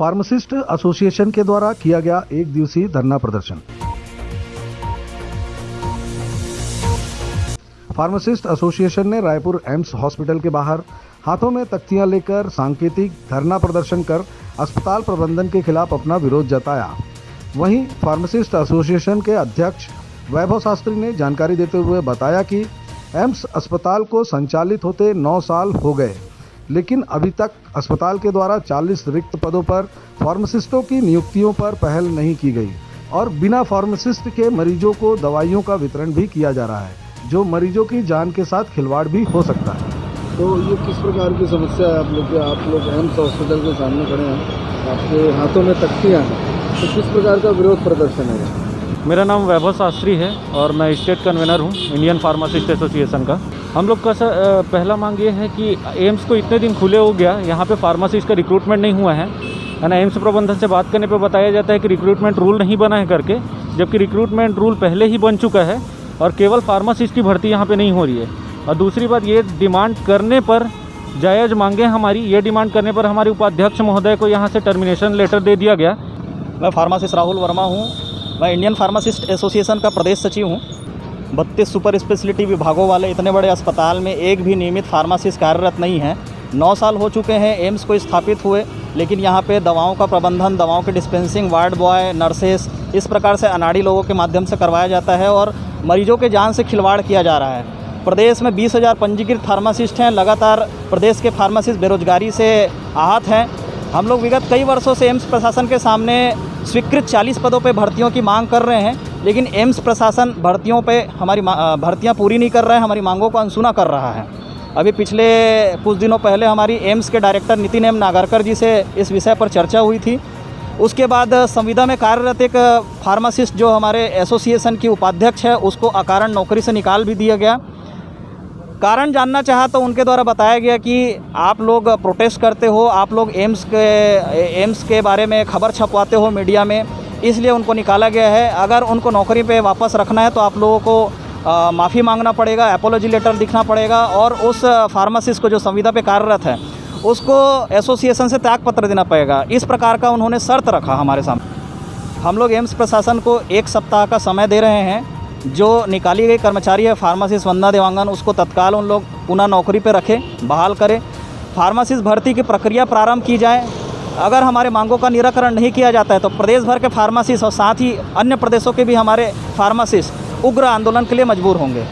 Pharmacist association के द्वारा किया गया एक दिवसीय धरना प्रदर्शन। फार्मासिस्ट एसोसिएशन ने रायपुर एम्स हॉस्पिटल के बाहर हाथों में तख्तियां लेकर सांकेतिक धरना प्रदर्शन कर अस्पताल प्रबंधन के खिलाफ अपना विरोध जताया। वहीं फार्मासिस्ट एसोसिएशन के अध्यक्ष वैभव शास्त्री ने जानकारी देते हुए बताया कि एम्स अस्पताल को संचालित होते 9 साल हो गए, लेकिन अभी तक अस्पताल के द्वारा 40 रिक्त पदों पर फार्मासिस्टों की नियुक्तियों पर पहल नहीं की गई और बिना फार्मासिस्ट के मरीजों को दवाइयों का वितरण भी किया जा रहा है, जो मरीजों की जान के साथ खिलवाड़ भी हो सकता है। तो ये किस प्रकार की समस्या है आप लोग एम्स हॉस्पिटल के सामने खड़े हैं, आपके हाथों में तख्तियाँ हैं, तो किस प्रकार का विरोध प्रदर्शन है? मेरा नाम वैभव शास्त्री है और मैं स्टेट कन्वीनर हूँ इंडियन फार्मासिस्ट एसोसिएशन का। हम लोग का पहला मांग ये है कि एम्स को इतने दिन खुले हो गया, यहाँ पे फार्मासिस्ट का रिक्रूटमेंट नहीं हुआ है ना। एम्स प्रबंधन से बात करने पे बताया जाता है कि रिक्रूटमेंट रूल नहीं बना है करके, जबकि रिक्रूटमेंट रूल पहले ही बन चुका है और केवल फार्मासिस्ट की भर्ती यहाँ पे नहीं हो रही है। और दूसरी बात, ये डिमांड करने पर जायज़ मांगे हमारी, ये डिमांड करने पर हमारे उपाध्यक्ष महोदय को यहाँ से टर्मिनेशन लेटर दे दिया गया। मैं फार्मासिस्ट राहुल वर्मा हूँ, मैं इंडियन फार्मासिस्ट एसोसिएशन का प्रदेश सचिव हूँ। 32 सुपर स्पेशलिटी विभागों वाले इतने बड़े अस्पताल में एक भी नियमित फार्मासिस्ट कार्यरत नहीं है। 9 साल हो चुके हैं एम्स को स्थापित हुए, लेकिन यहाँ पे दवाओं का प्रबंधन, दवाओं के डिस्पेंसिंग, वार्ड बॉय, नर्सेस, इस प्रकार से अनाड़ी लोगों के माध्यम से करवाया जाता है और मरीजों के जान से खिलवाड़ किया जा रहा है। प्रदेश में 20,000 पंजीकृत फार्मासिस्ट हैं। लगातार प्रदेश के फार्मासिस्ट बेरोजगारी से आहत हैं। हम लोग विगत कई वर्षों से एम्स प्रशासन के सामने स्वीकृत 40 पदों पे भर्तियों की मांग कर रहे हैं, लेकिन एम्स प्रशासन भर्तियों पे हमारी भर्तियां पूरी नहीं कर रहा है, हमारी मांगों को अनसुना कर रहा है। अभी पिछले कुछ दिनों पहले हमारी एम्स के डायरेक्टर नितिन एम नागरकर जी से इस विषय पर चर्चा हुई थी। उसके बाद संविदा में कार्यरत एक फार्मासिस्ट जो हमारे एसोसिएशन की उपाध्यक्ष है, उसको अकारण नौकरी से निकाल भी दिया गया। कारण जानना चाहा तो उनके द्वारा बताया गया कि आप लोग प्रोटेस्ट करते हो, आप लोग एम्स के बारे में खबर छपवाते हो मीडिया में, इसलिए उनको निकाला गया है। अगर उनको नौकरी पे वापस रखना है तो आप लोगों को माफ़ी मांगना पड़ेगा, एपोलॉजी लेटर दिखना पड़ेगा और उस फार्मासिस्ट को जो संविदा पे कार्यरत है उसको एसोसिएशन से त्यागपत्र देना पड़ेगा। इस प्रकार का उन्होंने शर्त रखा हमारे सामने। हम लोग एम्स प्रशासन को 1 सप्ताह का समय दे रहे हैं। जो निकाली गई कर्मचारी है फार्मासिस्ट वंदना देवांगन, उसको तत्काल उन लोग पुनः नौकरी पर रखें, बहाल करें। फार्मासिस्ट भर्ती की प्रक्रिया प्रारंभ की जाए। अगर हमारे मांगों का निराकरण नहीं किया जाता है तो प्रदेश भर के फार्मासिस्ट और साथ ही अन्य प्रदेशों के भी हमारे फार्मासिस्ट उग्र आंदोलन के लिए मजबूर होंगे।